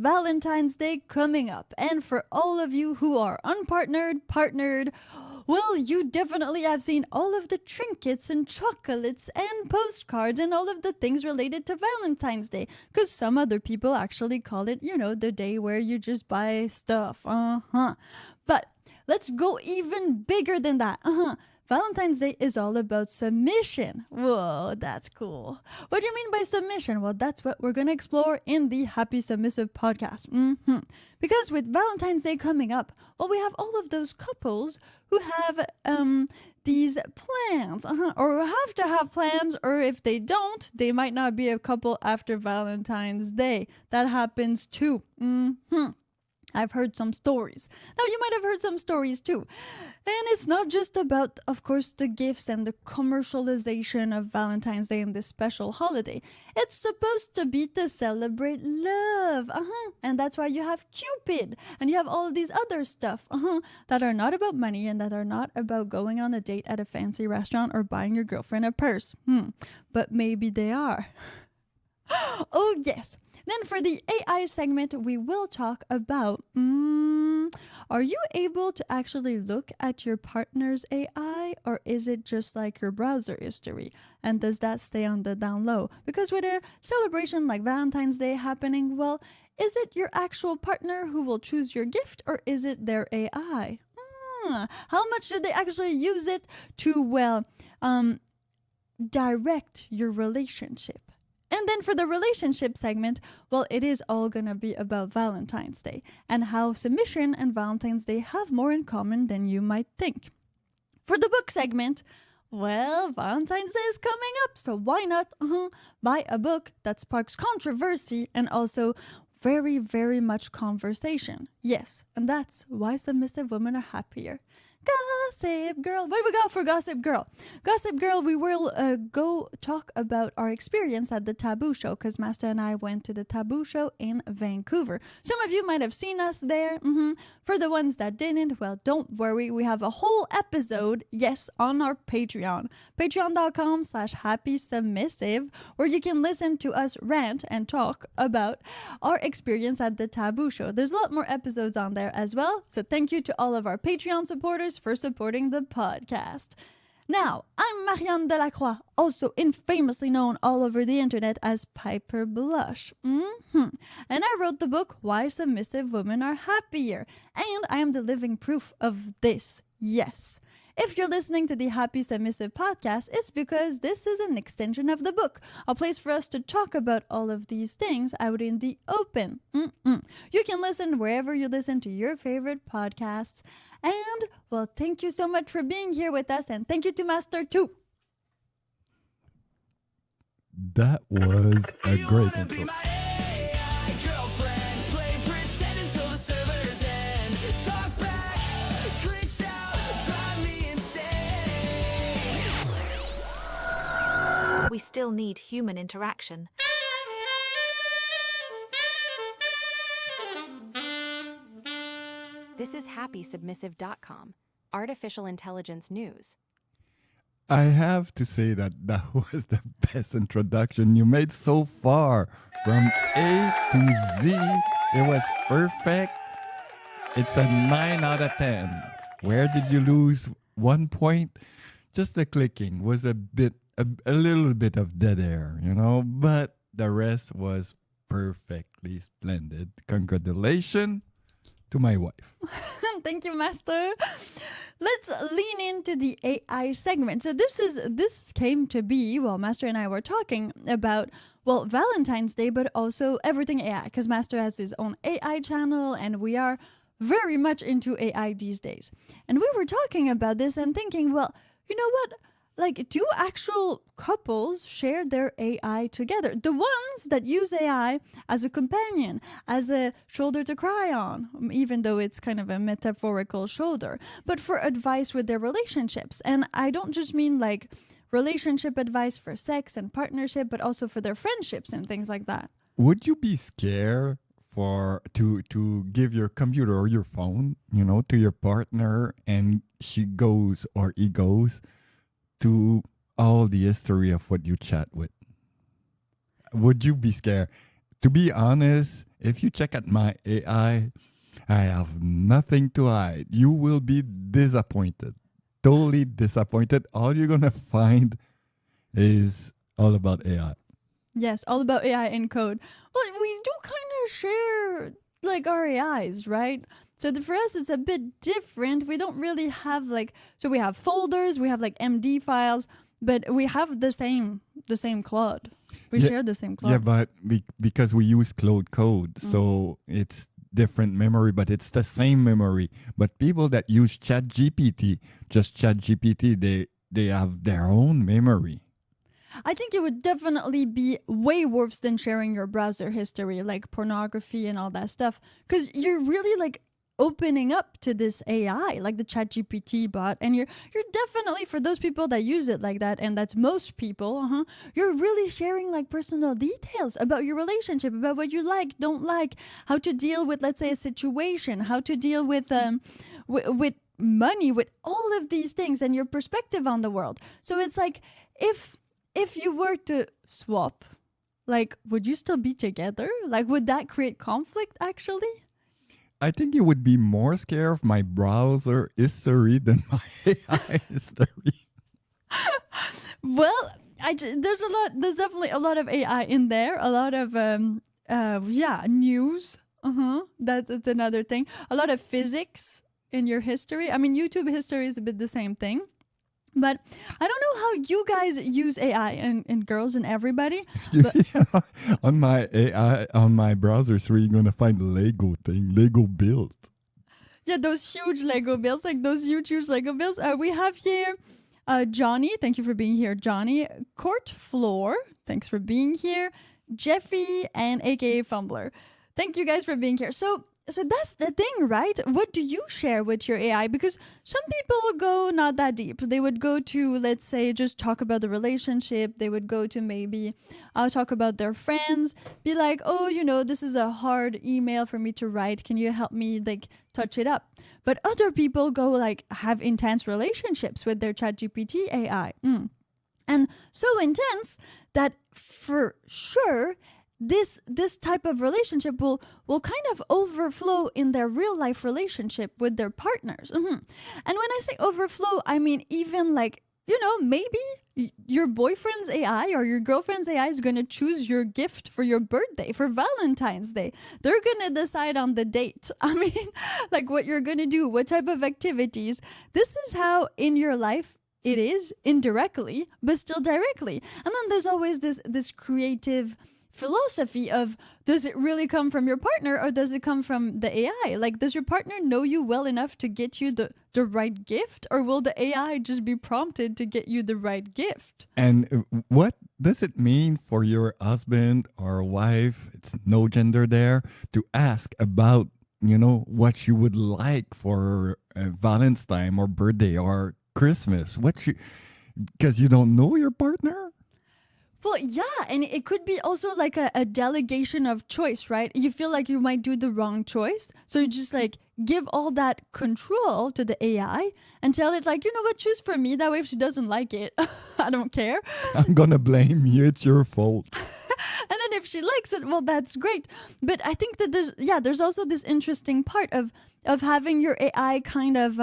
Valentine's Day coming up. And for all of you who are unpartnered, partnered, well, you definitely have seen all of the trinkets and chocolates and postcards and all of the things related to Valentine's Day. Because some other people actually call it, the day where you just buy stuff. But let's go even bigger than that. Valentine's Day is all about submission. Whoa, that's cool. What do you mean by submission? Well, that's what we're going to explore in the Happy Submissive podcast. Because with Valentine's Day coming up, well, we have all of those couples who have these plans, or have to have plans, or if they don't, they might not be a couple after Valentine's Day. That happens too. I've heard some stories. Now, you might have heard some stories too. And it's not just about, of course, the gifts and the commercialization of Valentine's Day and this special holiday. It's supposed to be to celebrate love. And that's why you have Cupid. And you have all of these other stuff that are not about money and that are not about going on a date at a fancy restaurant or buying your girlfriend a purse. But maybe they are. Oh, yes. Then for the AI segment, we will talk about, are you able to actually look at your partner's AI, or is it just like your browser history? And does that stay on the down low? Because with a celebration like Valentine's Day happening, well, is it your actual partner who will choose your gift, or is it their AI? How much do they actually use it to, direct your relationship? And then for the relationship segment, well, it is all going to be about Valentine's Day and how submission and Valentine's Day have more in common than you might think. For the book segment, well, Valentine's Day is coming up, so why not buy a book that sparks controversy and also very, very much conversation. Yes, and that's why submissive women are happier. Gossip Girl. What do we got for Gossip Girl? Gossip Girl, we will go talk about our experience at the Taboo Show, because Master and I went to the Taboo Show in Vancouver. Some of you might have seen us there. For the ones that didn't, well, don't worry. We have a whole episode, yes, on our Patreon. Patreon.com/happysubmissive, where you can listen to us rant and talk about our experience at the Taboo Show. There's a lot more episodes on there as well. So thank you to all of our Patreon supporters for supporting the podcast. Now, I'm Marianne Delacroix, also infamously known all over the internet as Piper Blush. And I wrote the book, Why Submissive Women Are Happier. And I am the living proof of this. Yes. If you're listening to the Happy Submissive podcast, it's because this is an extension of the book, a place for us to talk about all of these things out in the open. You can listen wherever you listen to your favorite podcasts. And, well, thank you so much for being here with us, and thank you to Master too. That was a great intro. We still need human interaction. This is happysubmissive.com, artificial intelligence news. I have to say that was the best introduction you made so far. From A to Z, it was perfect. It's a 9 out of 10. Where did you lose 1 point? Just the clicking was a little bit of dead air, but the rest was perfectly splendid. Congratulations to my wife. Thank you, Master. Let's lean into the AI segment. So this came to be, well, Master and I were talking about, well, Valentine's Day, but also everything AI, because Master has his own AI channel, and we are very much into AI these days. And we were talking about this and thinking, well, you know what? Like, do actual couples share their AI together? The ones that use AI as a companion, as a shoulder to cry on, even though it's kind of a metaphorical shoulder, but for advice with their relationships. And I don't just mean like relationship advice for sex and partnership, but also for their friendships and things like that. Would you be scared to give your computer or your phone, to your partner, and she goes or he goes to all the history of what you chat with? Would you be scared to be honest, if you check at my I have nothing to hide. You will be disappointed. Totally disappointed. All you're going to find is all about AI. Yes, all about AI and code. Well, we do kind of share like our AIs, right? So for us, it's a bit different. We don't really have so we have folders, we have like MD files, but we have the same Claude. We Yeah, share the same Claude. Yeah, but because we use Claude Code, so it's different memory, but it's the same memory. But people that use ChatGPT, just ChatGPT, they have their own memory. I think it would definitely be way worse than sharing your browser history, like pornography and all that stuff, because you're really like opening up to this AI, like the ChatGPT bot, and you're definitely, for those people that use it like that, and that's most people, you're really sharing like personal details about your relationship, about what you like, don't like, how to deal with, let's say, a situation, how to deal with with money, with all of these things, and your perspective on the world. So it's like if you were to swap, like, would you still be together? Like, would that create conflict actually? I think you would be more scared of my browser history than my AI history. Well, there's definitely a lot of AI in there, a lot of news. That's another thing. A lot of physics in your history. I mean, YouTube history is a bit the same thing. But I don't know how you guys use AI and girls and everybody. But Yeah, on my AI, on my browser, so you're going to find Lego thing, Lego build. yeah, those huge Lego builds, like those huge Lego builds. We have here Johnny. Thank you for being here, Johnny. Court Floor. Thanks for being here. Jeffy and AKA Fumbler. Thank you guys for being here. So that's the thing, right? What do you share with your AI? Because some people would go not that deep. They would go to, let's say, just talk about the relationship. They would go to maybe talk about their friends. Be like, oh, this is a hard email for me to write. Can you help me like touch it up? But other people go like have intense relationships with their ChatGPT AI. And so intense that for sure this type of relationship will kind of overflow in their real life relationship with their partners. And when I say overflow, I mean even like, maybe your boyfriend's AI or your girlfriend's AI is going to choose your gift for your birthday, for Valentine's Day. They're going to decide on the date. I mean, like what you're going to do, what type of activities. This is how in your life it is indirectly, but still directly. And then there's always this creative philosophy of, does it really come from your partner or does it come from the AI? Like, does your partner know you well enough to get you the right gift, or will the AI just be prompted to get you the right gift? And what does it mean for your husband or wife, it's no gender there, to ask about, what you would like for Valentine's or birthday or Christmas? Because you don't know your partner? Well, yeah, and it could be also like a delegation of choice, right? You feel like you might do the wrong choice, so you just like give all that control to the AI and tell it like, what, choose for me. That way if she doesn't like it, I don't care. I'm going to blame you. It's your fault. And then if she likes it, well, that's great. But I think that there's also this interesting part of having your AI kind of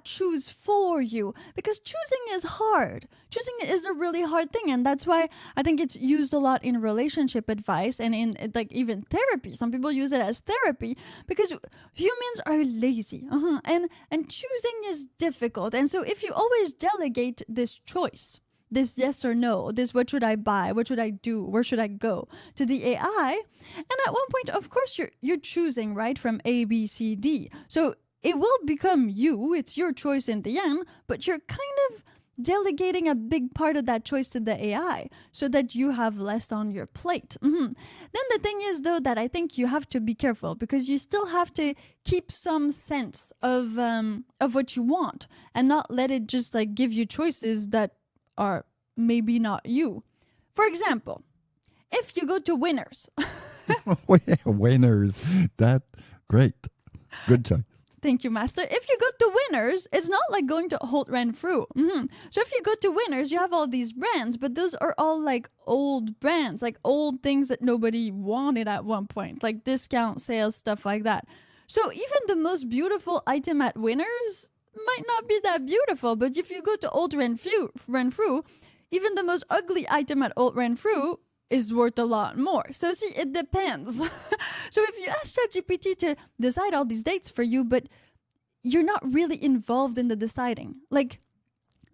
choose for you, because choosing is hard. Choosing is a really hard thing, and that's why I think it's used a lot in relationship advice and in like even therapy. Some people use it as therapy because humans are lazy, and choosing is difficult. And so if you always delegate this choice, this yes or no, this what should I buy, what should I do, where should I go, to the AI, and at one point, of course, you're choosing right from A, B, C, D. So it will become you. It's your choice in the end, but you're kind of delegating a big part of that choice to the AI so that you have less on your plate. Then the thing is, though, that I think you have to be careful, because you still have to keep some sense of what you want and not let it just like give you choices that are maybe not you. For example, if you go to Winners. Winners. That great. Good choice. Thank you, Master. If you go to Winners, it's not like going to Holt Renfrew. So if you go to Winners, you have all these brands, but those are all like old brands, like old things that nobody wanted at one point, like discount sales, stuff like that. So even the most beautiful item at Winners might not be that beautiful, but if you go to Old Renfrew, even the most ugly item at Old Renfrew is worth a lot more. So see, it depends. So if you ask ChatGPT to decide all these dates for you, but you're not really involved in the deciding, like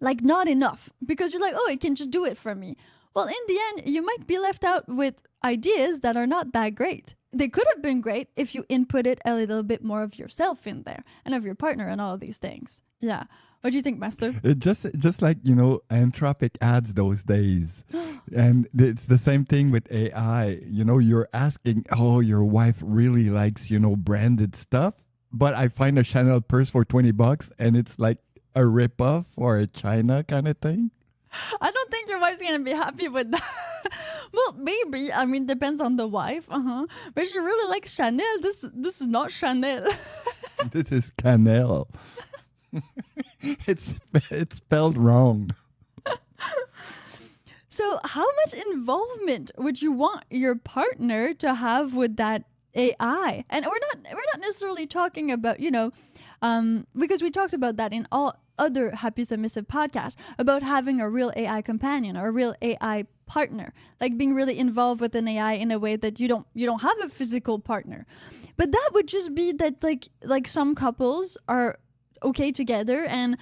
not enough, because you're like, oh, it can just do it for me. Well, in the end, you might be left out with ideas that are not that great. They could have been great if you inputted a little bit more of yourself in there and of your partner and all of these things. Yeah. What do you think, Master? It just like, Anthropic ads those days. And it's the same thing with AI. You're asking, oh, your wife really likes, branded stuff. But I find a Chanel purse for $20 and it's like a ripoff or a China kind of thing. I don't think your wife's going to be happy with that. Well, maybe. I mean, depends on the wife. But she really likes Chanel. This is not Chanel. This is Canel. It's spelled wrong. So how much involvement would you want your partner to have with that AI? And we're not necessarily talking about, because we talked about that in all other Happy Submissive podcasts, about having a real AI companion or a real AI partner, like being really involved with an AI in a way that you don't have a physical partner. But that would just be that like some couples are okay together and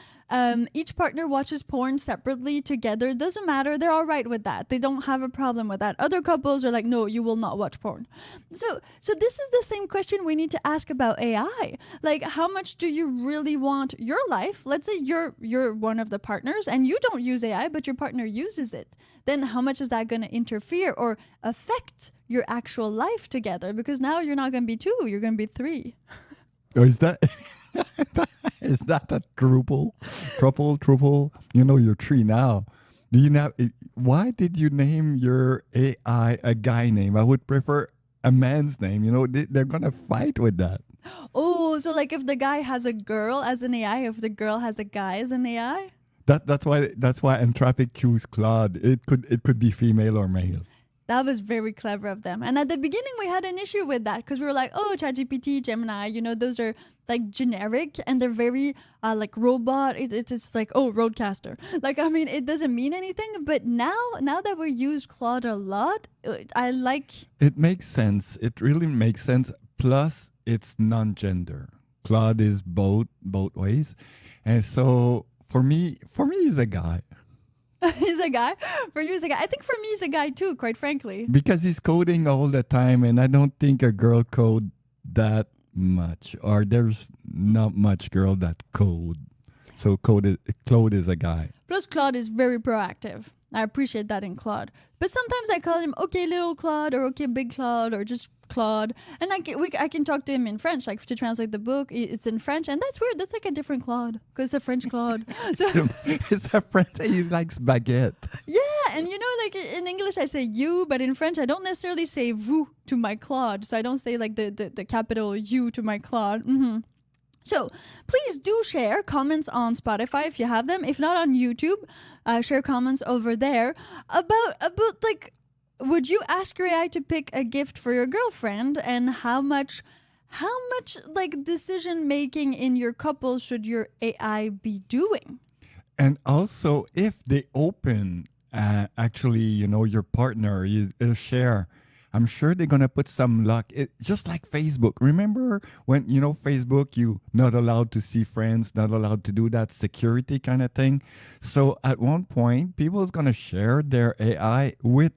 each partner watches porn separately together. Doesn't matter. They're all right with that. They don't have a problem with that. Other couples are like, no, you will not watch porn. So this is the same question we need to ask about AI. Like, how much do you really want your life? Let's say you're one of the partners and you don't use AI, but your partner uses it. Then how much is that going to interfere or affect your actual life together? Because now you're not going to be 2, you're going to be 3. Oh, is that is that a triple? You're 3 now. Do you know why did you name your AI a guy name? I would prefer a man's name. They're gonna fight with that. Oh, so like if the guy has a girl as an AI, if the girl has a guy as an AI? That's why Anthropic choose Claude. It could be female or male. That was very clever of them. And at the beginning, we had an issue with that because we were like, oh, ChatGPT, Gemini, those are like generic and they're very like robot. It's like, oh, Roadcaster. Like, I mean, it doesn't mean anything. But now that we use Claude a lot, I like... It makes sense. It really makes sense. Plus, it's non-gender. Claude is both ways. And so for me, he's a guy. He's a guy? For you, he's a guy. I think for me, he's a guy too, quite frankly. Because he's coding all the time, and I don't think a girl code that much. Or there's not much girl that code. So Claude is a guy. Plus, Claude is very proactive. I appreciate that in Claude. But sometimes I call him okay little Claude or okay big Claude or just Claude. And I can talk to him in French, like to translate the book. It's in French. And that's weird. That's like a different Claude because it's a French Claude. So, it's a French. He likes baguette. Yeah. And like in English, I say you, but in French, I don't necessarily say vous to my Claude. So I don't say like the capital U to my Claude. So please do share comments on Spotify if you have them. If not on YouTube, share comments over there about like, would you ask your AI to pick a gift for your girlfriend, and how much like decision making in your couple should your AI be doing? And also, if they open, actually, your partner is share. I'm sure they're going to put some luck. Just like Facebook. Remember when, Facebook, you not allowed to see friends, not allowed to do that security kind of thing. So at one point, people is going to share their AI with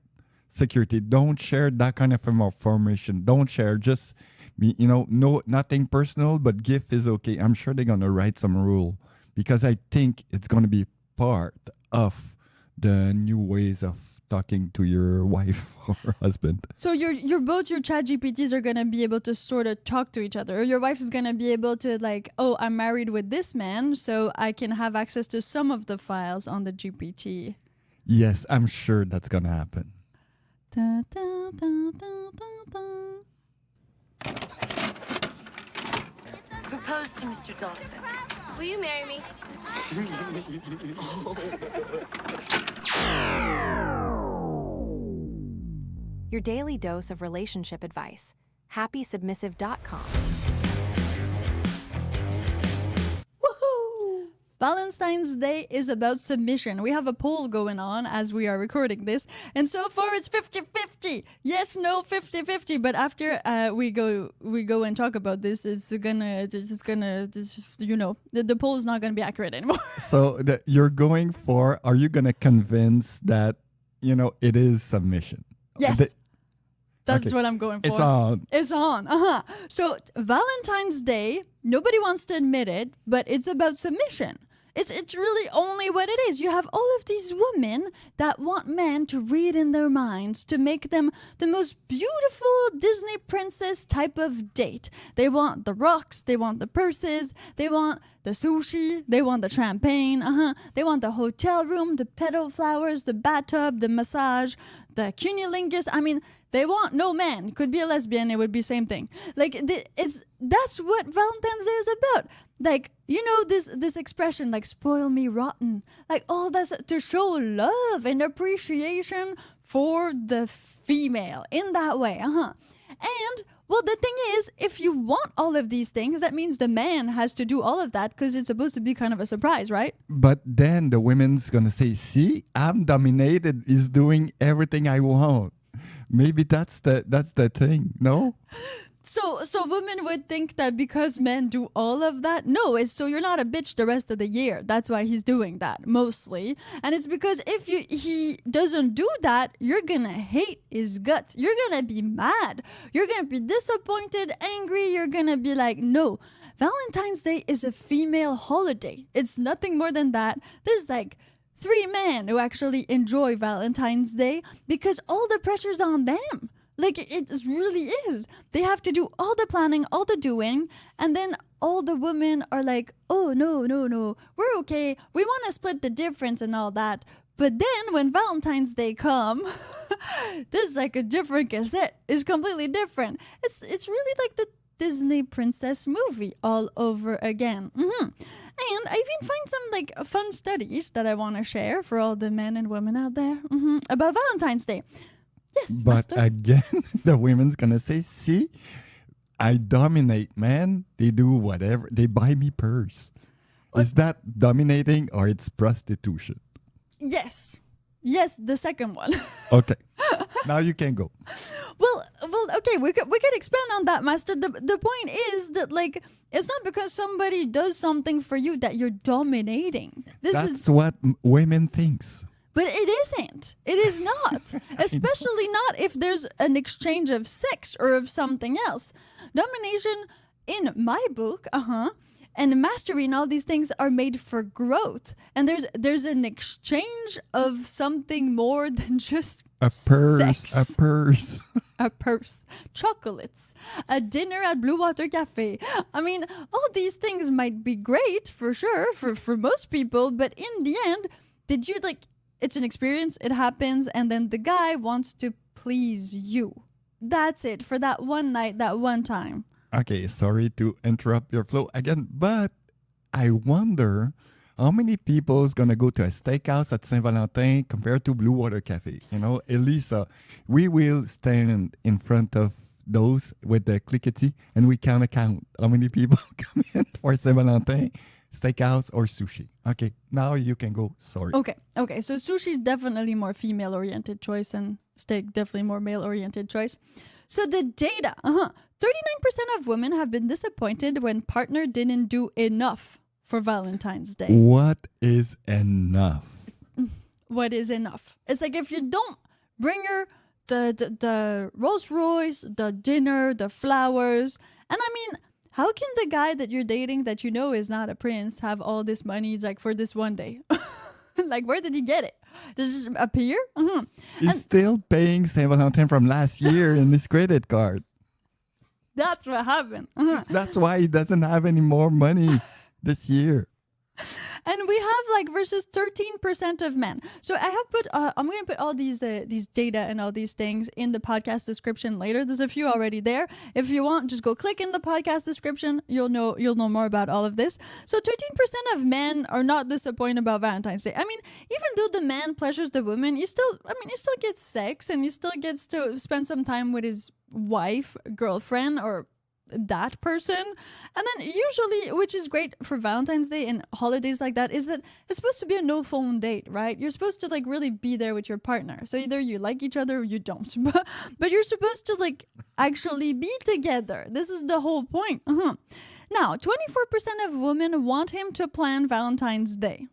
security. Don't share that kind of information. Don't share. Just, no, nothing personal, but gift is okay. I'm sure they're going to write some rule because I think it's going to be part of the new ways of talking to your wife or husband. So your both your chat GPTs are going to be able to sort of talk to each other, or your wife is going to be able to like, oh, I'm married with this man, so I can have access to some of the files on the GPT. Yes, I'm sure that's going to happen. Da, da, da, da, da, da. propose to Mr. Dawson. Will you marry me? Your daily dose of relationship advice. HappySubmissive.com. Valentine's Day is about submission. We have a poll going on as we are recording this, and so far it's 50-50. Yes, no, 50-50. But after we go and talk about this, the poll is not gonna be accurate anymore. So you're going for, are you going to convince that, it is submission? Yes. That's Okay. what I'm going for. It's on. It's on. So Valentine's Day, nobody wants to admit it, but it's about submission. It's really only what it is. You have all of these women that want men to read in their minds, to make them the most beautiful Disney princess type of date. They want the rocks, they want the purses, they want the sushi, they want the champagne, they want the hotel room, the petal flowers, the bathtub, the massage, the cunnilingus. I mean, they want no man. Could be a lesbian, it would be same thing. Like, that's what Valentine's Day is about. Like, this expression, like, spoil me rotten. Like, all that's to show love and appreciation for the female in that way. And, well, the thing is, if you want all of these things, that means the man has to do all of that because it's supposed to be kind of a surprise, right? But then the women's going to say, see, I'm dominated. He's doing everything I want. Maybe that's the thing, no? So women would think that because men do all of that. No, it's so you're not a bitch the rest of the year. That's why he's doing that mostly. And it's because if he doesn't do that, you're gonna hate his guts. You're gonna be mad. You're gonna be disappointed, angry. You're gonna be like, no. Valentine's Day is a female holiday. It's nothing more than that. There's like 3 men who actually enjoy Valentine's Day because all the pressure's on them. Like, it really is. They have to do all the planning, all the doing, and then all the women are like, oh, no, we're okay. We want to split the difference and all that. But then when Valentine's Day come, there's like a different cassette. It's completely different. It's really like the Disney princess movie all over again. And I even find some like fun studies that I want to share for all the men and women out there about Valentine's Day. Yes, But master. again, the women's going to say, see, I dominate, man. They do whatever. They buy me purse. Is that dominating or it's prostitution? Yes, the second one. Okay. Now you can go. Well, okay, we could expand on that, master. The point is that, like, it's not because somebody does something for you that you're dominating. That's what women thinks. But it isn't. It is not. Especially not if there's an exchange of sex or of something else. Domination, in my book, and mastery and all these things are made for growth. And there's an exchange of something more than just A purse, sex. a purse. A purse, chocolates, a dinner at Blue Water Cafe. I mean, all these things might be great for sure for most people, but in the end, did you like? It's an experience. It happens, and then the guy wants to please you. That's it for that one night, that one time. Okay, sorry to interrupt your flow again, but I wonder how many people is going to go to a steakhouse at Saint-Valentin compared to Blue Water Cafe. Elisa, we will stand in front of those with the clickety and we count how many people come in for Saint-Valentin, steakhouse or sushi. Okay, now you can go. Sorry. Okay. So sushi is definitely more female-oriented choice, and steak definitely more male-oriented choice. So the data, 39% of women have been disappointed when partner didn't do enough for Valentine's Day. What is enough? What is enough? It's like if you don't bring her the Rolls Royce, the dinner, the flowers, and I mean, how can the guy that you're dating that you know is not a prince have all this money like for this one day? Like, where did he get it? Does it just appear? He's still paying Saint Valentin from last year in his credit card. That's what happened. That's why he doesn't have any more money this year. And we have like versus 13% of men. So I have put, I'm going to put all these data and all these things in the podcast description later. There's a few already there. If you want, just go click in the podcast description. You'll know more about all of this. So 13% of men are not disappointed about Valentine's Day. I mean, even though the man pleasures the woman, he still gets sex and he still gets to spend some time with his wife, girlfriend, or that person. And then usually, which is great for Valentine's Day and holidays like that, is that it's supposed to be a no phone date, right? You're supposed to like really be there with your partner. So either you like each other or you don't, but you're supposed to like actually be together. This is the whole point. Now, 24% of women want him to plan Valentine's Day.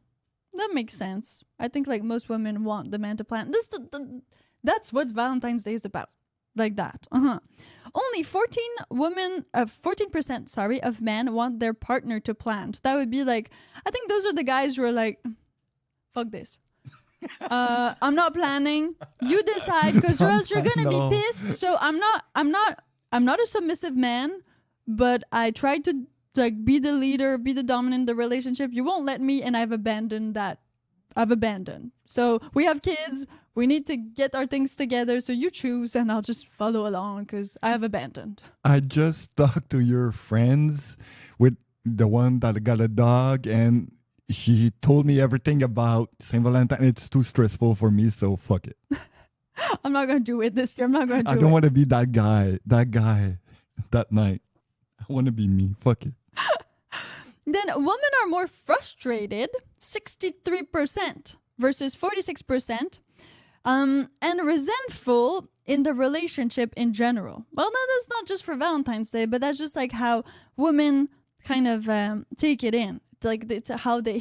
That makes sense. I think like most women want the man to plan. That's what Valentine's Day is about. Like that. Only 14% of men want their partner to plan. So that would be like, I think those are the guys who are like, fuck this. I'm not planning. You decide, because or else you're gonna be pissed. So I'm not a submissive man, but I try to like be the leader, be the dominant in the relationship. You won't let me, and I've abandoned that. So we have kids. We need to get our things together. So you choose, and I'll just follow along because I have abandoned. I just talked to your friends with the one that got a dog, and she told me everything about Saint Valentine. It's too stressful for me, so fuck it. I'm not gonna do it this year. I'm not gonna do it. I don't want to be that guy that night. I want to be me. Fuck it. Then women are more frustrated, 63% versus 46%, and resentful in the relationship in general. Well, that's not just for Valentine's Day, but that's just like how women kind of take it in. Like it's how they.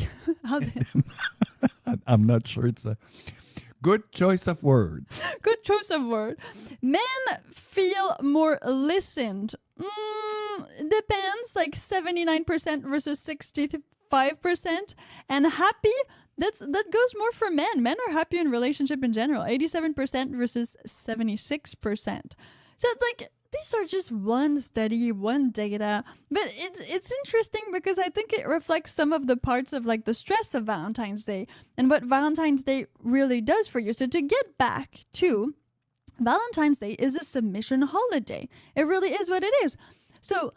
I'm not sure it's a good choice of words. Good choice of word. Men feel more listened. Depends, like 79% versus 65%. And happy, that goes more for men. Men are happy in relationship in general. 87% versus 76%. So like these are just one study, one data, but it's interesting because I think it reflects some of the parts of like the stress of Valentine's Day and what Valentine's Day really does for you. So to get back to Valentine's Day is a submission holiday. It really is what it is. So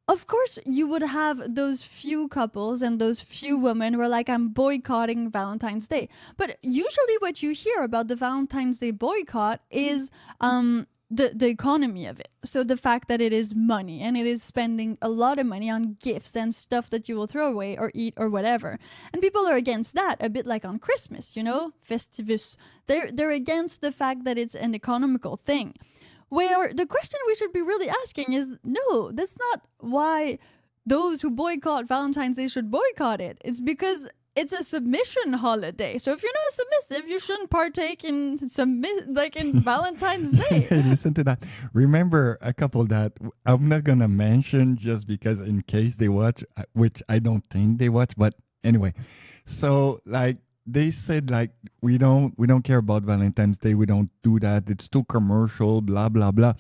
of course you would have those few couples and those few women who are like, I'm boycotting Valentine's Day. But usually what you hear about the Valentine's Day boycott is the economy of it. So the fact that it is money and it is spending a lot of money on gifts and stuff that you will throw away or eat or whatever. And people are against that, a bit like on Christmas, you know, Festivus. They're against the fact that it's an economical thing. Where the question we should be really asking is, no, that's not why those who boycott Valentine's Day should boycott it. It's because it's a submission holiday. So if you're not submissive, you shouldn't partake in in Valentine's Day. Hey, listen to that. Remember a couple that I'm not gonna mention just because in case they watch, which I don't think they watch, but anyway. So like they said, like we don't care about Valentine's Day. We don't do that. It's too commercial. Blah blah blah.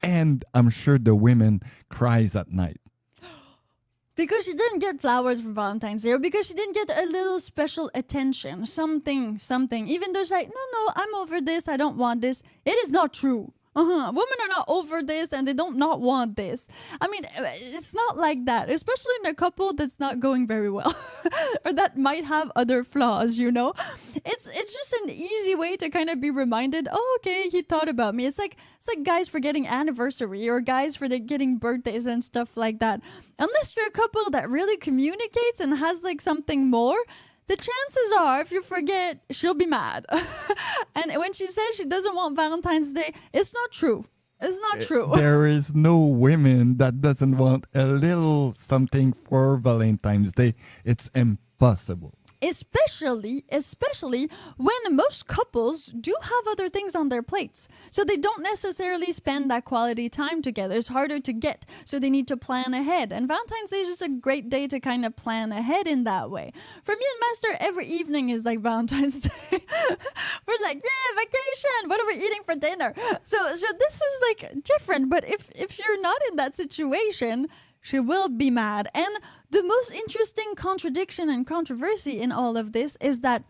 And I'm sure the women cries at night. Because she didn't get flowers for Valentine's Day, or because she didn't get a little special attention, something. Even though she's like, no, I'm over this, I don't want this. It is not true. Women are not over this and they don't not want this. I mean, it's not like that, especially in a couple that's not going very well or that might have other flaws, you know? It's just an easy way to kind of be reminded, oh, okay, he thought about me. It's like guys forgetting anniversary or guys for getting birthdays and stuff like that. Unless you're a couple that really communicates and has like something more, the chances are, if you forget, she'll be mad. And when she says she doesn't want Valentine's Day, it's not true. It's not true. There is no women that doesn't want a little something for Valentine's Day. It's impossible. Especially when most couples do have other things on their plates. So they don't necessarily spend that quality time together. It's harder to get. So they need to plan ahead. And Valentine's Day is just a great day to kind of plan ahead in that way. For me and Master, every evening is like Valentine's Day. We're like, yeah, vacation. What are we eating for dinner? So this is like different. But if you're not in that situation, She will be mad. And the most interesting contradiction and controversy in all of this is that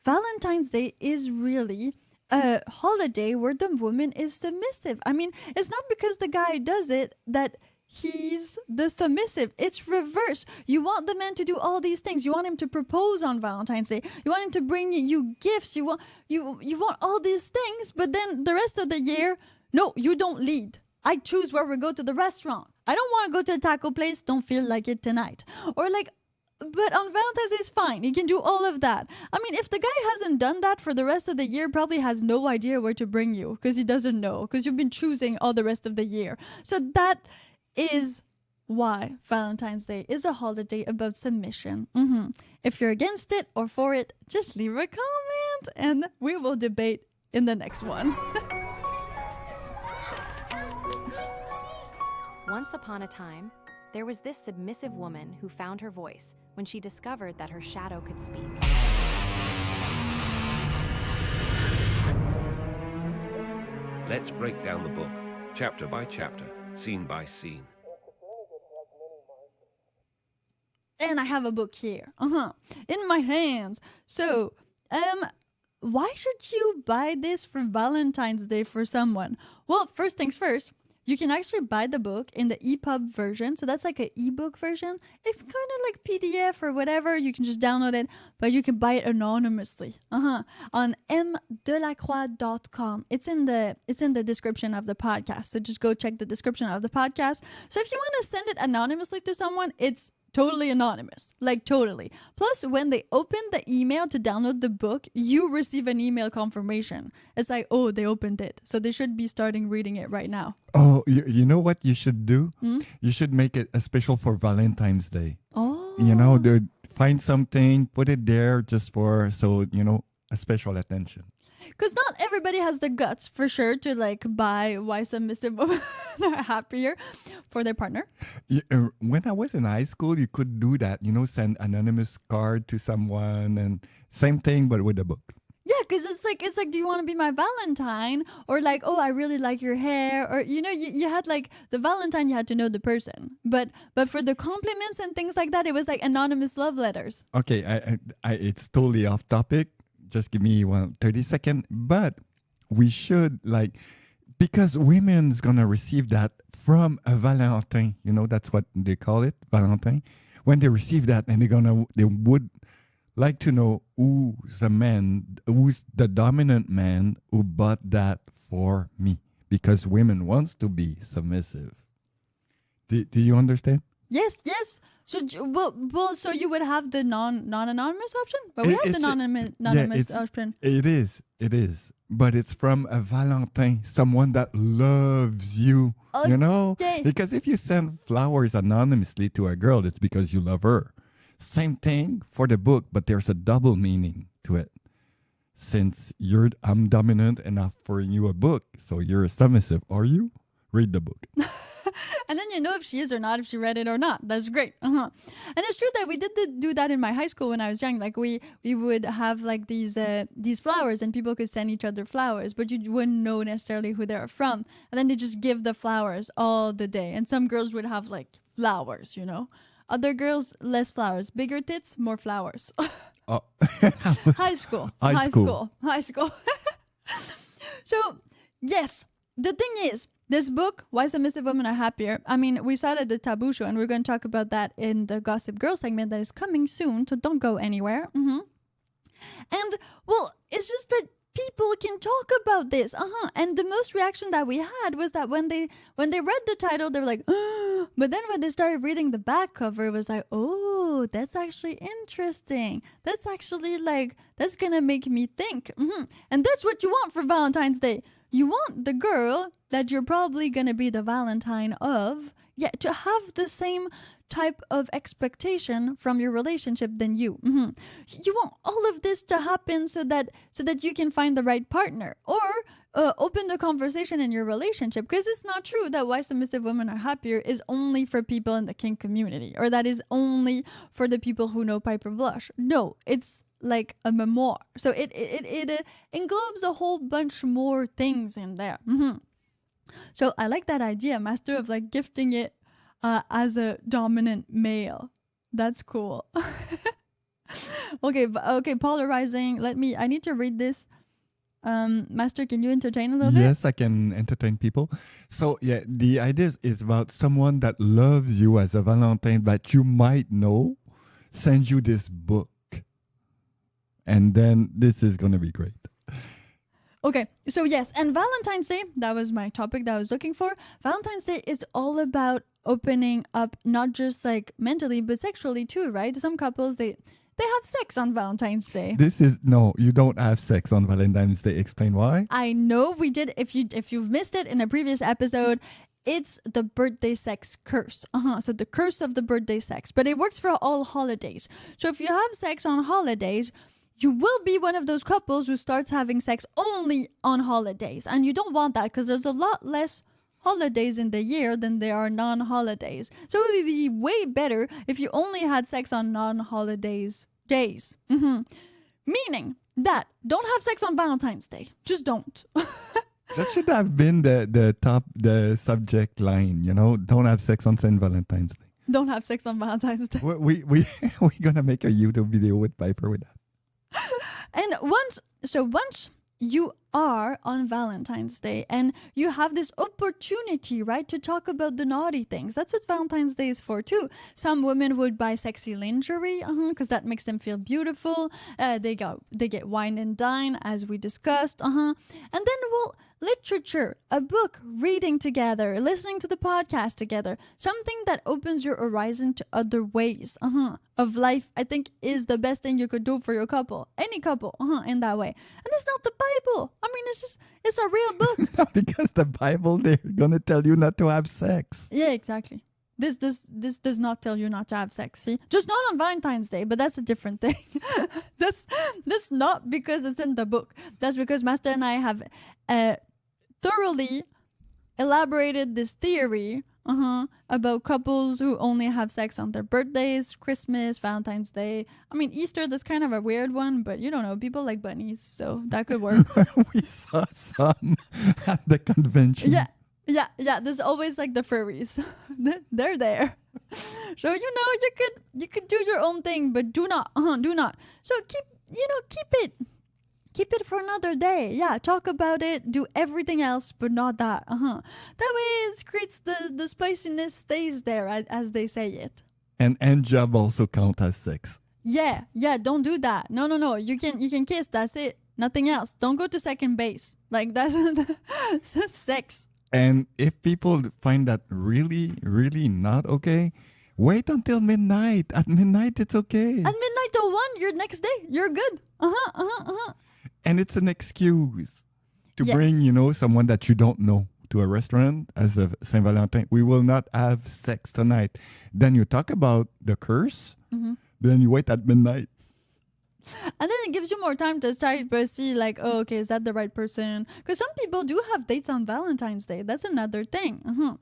Valentine's Day is really a holiday where the woman is submissive. I mean, it's not because the guy does it that he's the submissive. It's reverse. You want the man to do all these things. You want him to propose on Valentine's Day. You want him to bring you gifts. You want all these things, but then the rest of the year, no, you don't lead. I choose where we go to the restaurant. I don't want to go to a taco place. Don't feel like it tonight. Or like, but on Valentine's Day is fine. He can do all of that. I mean, if the guy hasn't done that for the rest of the year, probably has no idea where to bring you because he doesn't know, because you've been choosing all the rest of the year. So that is why Valentine's Day is a holiday about submission. If you're against it or for it, just leave a comment and we will debate in the next one. Once upon a time, there was this submissive woman who found her voice when she discovered that her shadow could speak. Let's break down the book, chapter by chapter, scene by scene. And I have a book here, in my hands. So, why should you buy this for Valentine's Day for someone? Well, first things first, you can actually buy the book in the EPUB version. So that's like an ebook version. It's kind of like PDF or whatever. You can just download it, but you can buy it anonymously on mdelacroix.com. It's in the description of the podcast. So just go check the description of the podcast. So if you want to send it anonymously to someone, it's totally anonymous, like totally. Plus, when they open the email to download the book, you receive an email confirmation. It's like, oh, they opened it. So they should be starting reading it right now. Oh, you know what you should do? You should make it a special for Valentine's Day. Oh. You know, find something, put it there just for, so, you know, a special attention. Because not everybody has the guts, for sure, to like buy Why Submissive Women Are Happier for their partner. When I was in high school, you could do that, you know, send anonymous card to someone and same thing, but with a book. Yeah, because it's like, do you want to be my Valentine? Or like, oh, I really like your hair. Or, you know, you had like the Valentine, you had to know the person. But for the compliments and things like that, it was like anonymous love letters. Okay, I it's totally off topic. Just give me 30 seconds. But we should like, because women's gonna receive that from a Valentin. You know, that's what they call it, Valentin. When they receive that, and they would like to know who's the dominant man who bought that for me. Because women wants to be submissive. Do you understand? Yes. So, so you would have the non-anonymous option? But we have the non-anonymous option. It is. But it's from a Valentin, someone that loves you, you know? Because if you send flowers anonymously to a girl, it's because you love her. Same thing for the book, but there's a double meaning to it. Since I'm dominant and offering you a book, so you're submissive. Are you? Read the book. And then you know if she is or not, if she read it or not. That's great. And it's true that we did do that in my high school when I was young. Like we would have like these flowers, and people could send each other flowers, but you wouldn't know necessarily who they're from. And then they just give the flowers all the day. And some girls would have like flowers, you know. Other girls, less flowers. Bigger tits, more flowers. Oh. High school. So, yes, the thing is, this book, Why Submissive Women Are Happier, I mean, we saw it at the Taboo Show, and we're going to talk about that in the Gossip Girl segment that is coming soon, so don't go anywhere. And, well, it's just that people can talk about this. And the most reaction that we had was that when they read the title, they were like, but then when they started reading the back cover, it was like, oh, that's actually interesting. That's actually like, that's going to make me think. And that's what you want for Valentine's Day. You want the girl that you're probably going to be the Valentine of, to have the same type of expectation from your relationship than you. You want all of this to happen so that you can find the right partner, or open the conversation in your relationship, because it's not true that Why Submissive Women Are Happier is only for people in the kink community, or that is only for the people who know Piper Blush. No, it's like a memoir. So it englobes a whole bunch more things in there. So I like that idea, Master, of like gifting it as a dominant male. That's cool. Okay, polarizing. I need to read this. Master, can you entertain a little bit? Yes, I can entertain people. So yeah, the idea is about someone that loves you as a Valentine that you might know sends you this book. And then this is going to be great. Okay, so yes, and Valentine's Day, that was my topic that I was looking for. Valentine's Day is all about opening up, not just like mentally, but sexually too, right? Some couples, they have sex on Valentine's Day. No, you don't have sex on Valentine's Day. Explain why. I know we did. If you've missed it in a previous episode, it's the birthday sex curse. So the curse of the birthday sex. But it works for all holidays. So if you have sex on holidays, you will be one of those couples who starts having sex only on holidays. And you don't want that because there's a lot less holidays in the year than there are non-holidays. So it would be way better if you only had sex on non-holidays days. Meaning that don't have sex on Valentine's Day. Just don't. That should have been the subject line, don't have sex on St. Valentine's Day. Don't have sex on Valentine's Day. We're gonna make a YouTube video with Piper with that. And once you are on Valentine's Day and you have this opportunity, right, to talk about the naughty things. That's what Valentine's Day is for too. Some women would buy sexy lingerie because that makes them feel beautiful. They get wine and dine, as we discussed. And then literature, a book, reading together, listening to the podcast together, something that opens your horizon to other ways of life, I think is the best thing you could do for your couple, any couple, in that way. And it's not the Bible. I mean, it's a real book. Because the Bible, they're gonna tell you not to have sex. Yeah, exactly. This does not tell you not to have sex. See, just not on Valentine's Day, but that's a different thing. that's not because it's in the book. That's because Master and I have thoroughly elaborated this theory about couples who only have sex on their birthdays, Christmas, Valentine's Day. I mean, Easter, that's kind of a weird one, but you don't know, people like bunnies, so that could work. We saw some at the convention. Yeah. There's always like the furries. They're there. So you could do your own thing, but do not. So keep it for another day. Yeah, talk about it. Do everything else, but not that. That way it creates the spiciness stays there, as they say it. And end job also count as sex. Yeah. Don't do that. No. You can kiss. That's it. Nothing else. Don't go to second base. Like that's sex. And if people find that really, really not okay, wait until midnight. At midnight, it's okay. At midnight to 1, your next day, you're good. And it's an excuse to Yes. bring, someone that you don't know to a restaurant as a Saint Valentin. We will not have sex tonight. Then you talk about the curse. Then you wait at midnight. And then it gives you more time to start to see like, oh, okay, is that the right person? Because some people do have dates on Valentine's Day. That's another thing.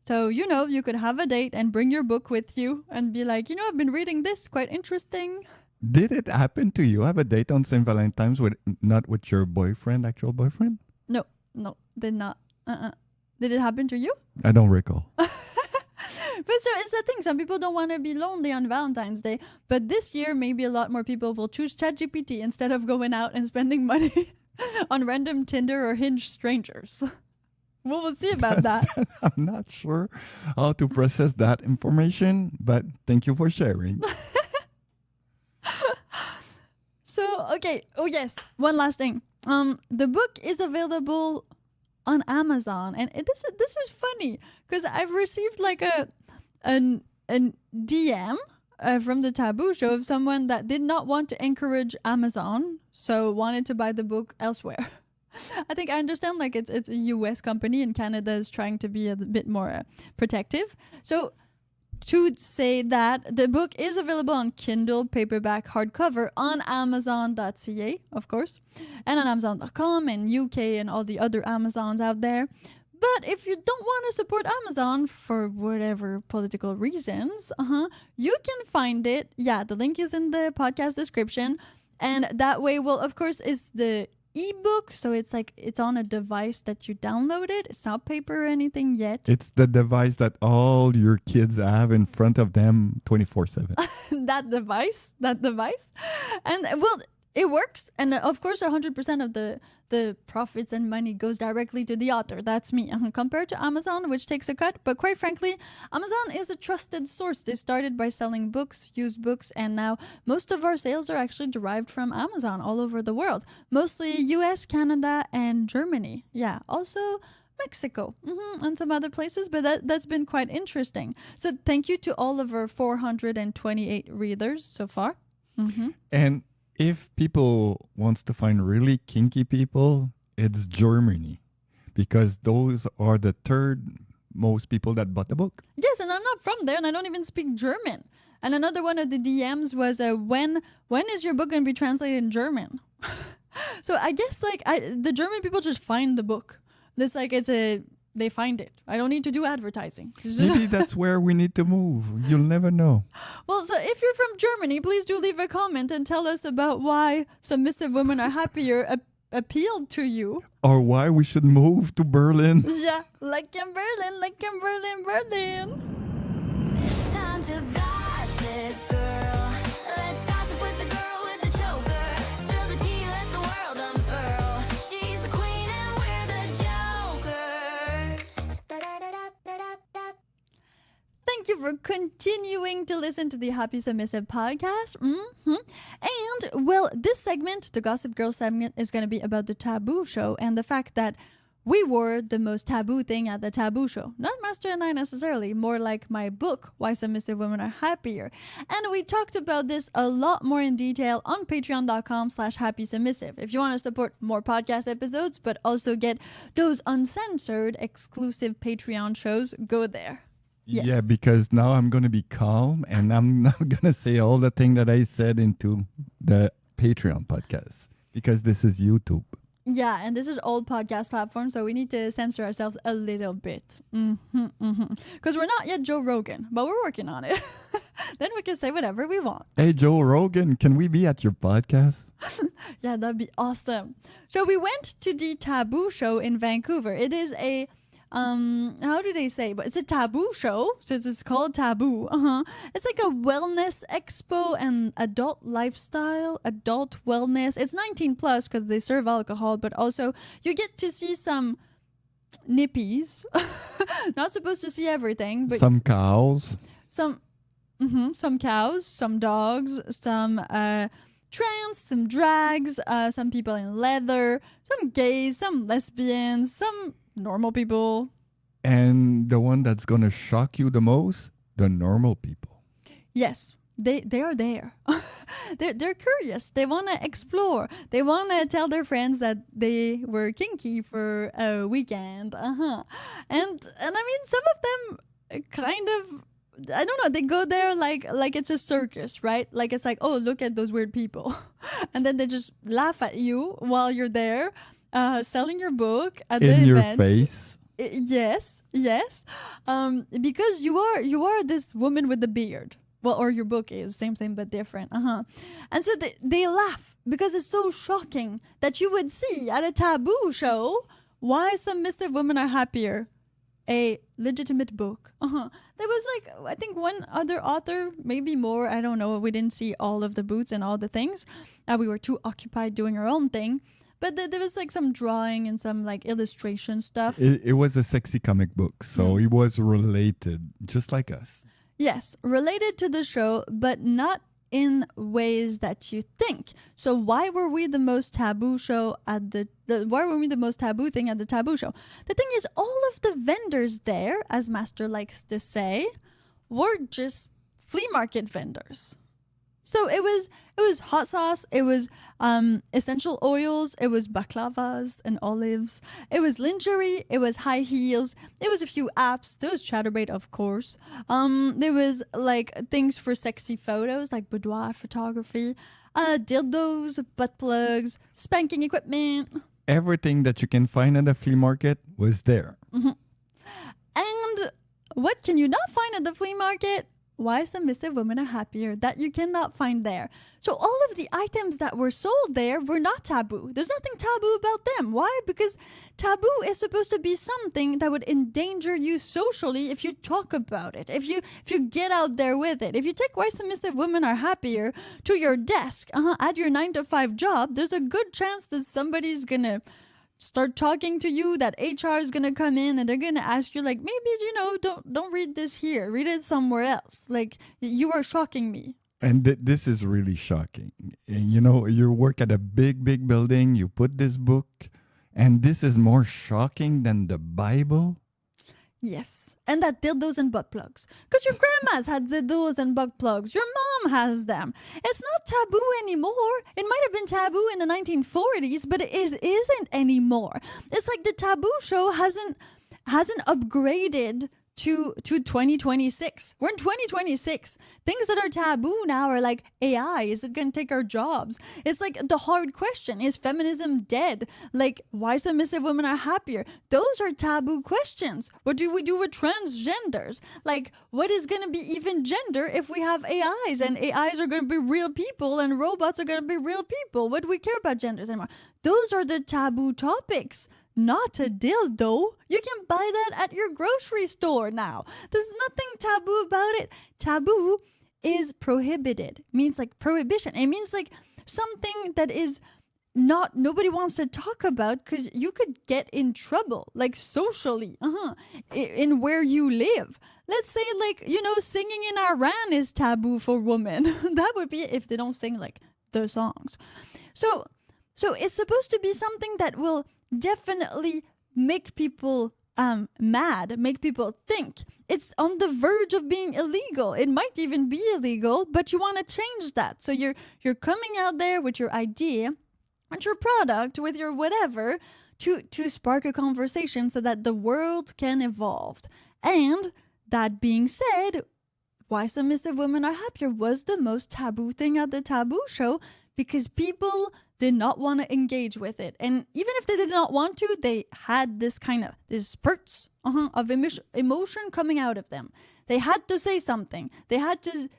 So, you could have a date and bring your book with you and be like, I've been reading this, quite interesting. Did it happen to you? Have a date on St. Valentine's not with your actual boyfriend? No, did not. Did it happen to you? I don't recall. But so it's the thing. Some people don't want to be lonely on Valentine's Day. But this year, maybe a lot more people will choose ChatGPT instead of going out and spending money on random Tinder or Hinge strangers. We'll see about that. I'm not sure how to process that information, but thank you for sharing. So, okay. Oh, yes. One last thing. The book is available on Amazon. And this is funny because I've received like a DM from the Taboo Show of someone that did not want to encourage Amazon, so wanted to buy the book elsewhere. I think I understand like it's a US company and Canada is trying to be a bit more protective. So to say that the book is available on Kindle, paperback, hardcover on Amazon.ca, of course, and on Amazon.com and UK and all the other Amazons out there. But if you don't want to support Amazon for whatever political reasons, you can find it. Yeah, the link is in the podcast description. And that way, well, of course, is the ebook, so it's on a device that you download it. It's not paper or anything yet. It's the device that all your kids have in front of them 24/7. that device. And well, it works. And of course, 100% of the profits and money goes directly to the author. That's me. Compared to Amazon, which takes a cut. But quite frankly, Amazon is a trusted source. They started by selling books, used books, and now most of our sales are actually derived from Amazon all over the world. Mostly US, Canada, and Germany. Yeah, also Mexico, and some other places, but that's been quite interesting. So thank you to all of our 428 readers so far. And if people wants to find really kinky people, it's Germany, because those are the third most people that bought the book. Yes, and I'm not from there, and I don't even speak German. And another one of the DMs was, when is your book going to be translated in German? So I guess the German people just find the book. It's like they find it. I don't need to do advertising. Maybe that's where we need to move. You'll never know. Well, so if you're from Germany, please do leave a comment and tell us about why submissive women are happier appealed to you. Or why we should move to Berlin. Yeah, like in Berlin. It's time to gossip, girl. Let's gossip with the girl with the choker. Spill the tea, let the world unfurl. She's the queen and we're the jokers. Thank you for continuing to listen to the Happy Submissive podcast. And, well, this segment, the Gossip Girl segment, is going to be about the taboo show and the fact that we were the most taboo thing at the taboo show. Not Master and I necessarily, more like my book, Why Submissive Women Are Happier. And we talked about this a lot more in detail on patreon.com/happysubmissive. If you want to support more podcast episodes, but also get those uncensored, exclusive Patreon shows, go there. Yes. Yeah, because now I'm going to be calm and I'm not going to say all the thing that I said into the Patreon podcast, because this is YouTube. Yeah, and this is old podcast platform, so we need to censor ourselves a little bit. Because we're not yet Joe Rogan, but we're working on it. Then we can say whatever we want. Hey, Joe Rogan, can we be at your podcast? Yeah, that'd be awesome. So we went to the Taboo Show in Vancouver. It is a how do they say? But it's a taboo show, since it's called Taboo. It's like a wellness expo and adult lifestyle, adult wellness. It's 19 plus because they serve alcohol, but also you get to see some nippies. Not supposed to see everything, but some cows. Some cows, some dogs, some trans, some drags, some people in leather, some gays, some lesbians, some normal people. And the one that's going to shock you the most, the normal people. Yes, they are there. They're curious. They want to explore. They want to tell their friends that they were kinky for a weekend. And I mean, some of them kind of, I don't know, they go there like it's a circus, right? Like it's like, oh, look at those weird people. And then they just laugh at you while you're there. Selling your book at the event. In your face. Yes. Because you are this woman with the beard. Well, or your book is same but different. And so they laugh because it's so shocking that you would see at a taboo show Why Submissive Women Are Happier, a legitimate book. There was like, I think one other author, maybe more. I don't know. We didn't see all of the booths and all the things. We were too occupied doing our own thing. But there was like some drawing and some like illustration stuff. It was a sexy comic book, so it was related, just like us. Yes, related to the show, but not in ways that you think. So why were we the most taboo show at why were we the most taboo thing at the taboo show? The thing is, all of the vendors there, as Master likes to say, were just flea market vendors. So it was hot sauce, it was essential oils, it was baklavas and olives, it was lingerie, it was high heels, it was a few apps, there was Chatterbait, of course. There was like things for sexy photos, like boudoir photography, dildos, butt plugs, spanking equipment. Everything that you can find at a flea market was there. And what can you not find at the flea market? why submissive women are happier that you cannot find there. So all of the items that were sold there were not taboo. There's nothing taboo about them. Why? Because taboo is supposed to be something that would endanger you socially if you talk about it, if you get out there with it. If you take why submissive women are happier to your desk at your 9-to-5 job, there's a good chance that somebody's gonna start talking to you, that HR is gonna come in and they're gonna ask you, like, maybe, don't read this here, read it somewhere else. Like, you are shocking me. And this is really shocking. And, you work at a big, big building, you put this book, and this is more shocking than the Bible? Yes, and that dildos and butt plugs. Because your grandma's had dildos and butt plugs. Your mom has them. It's not taboo anymore. It might have been taboo in the 1940s, but it isn't anymore. It's like the taboo show hasn't upgraded to 2026. We're in 2026. Things that are taboo now are like AI. Is it going to take our jobs? It's like the hard question. Is feminism dead? Like, why submissive women are happier? Those are taboo questions. What do we do with transgenders? Like, what is going to be even gender if we have AIs and AIs are going to be real people and robots are going to be real people? What do we care about genders anymore? Those are the taboo topics. Not a dildo. You can buy that at your grocery store now. There's nothing taboo about it. Taboo is prohibited. Means like prohibition. It means like something that is nobody wants to talk about because you could get in trouble, like socially, in where you live. Let's say, like, singing in Iran is taboo for women. That would be if they don't sing like the songs. So it's supposed to be something that will definitely make people mad, make people think. It's on the verge of being illegal. It might even be illegal, but you want to change that. So you're coming out there with your idea, with your product, with your whatever, to spark a conversation so that the world can evolve. And that being said, why submissive women are happier was the most taboo thing at the taboo show, because people did not want to engage with it. And even if they did not want to, they had these spurts of emotion coming out of them. They had to say something. They had to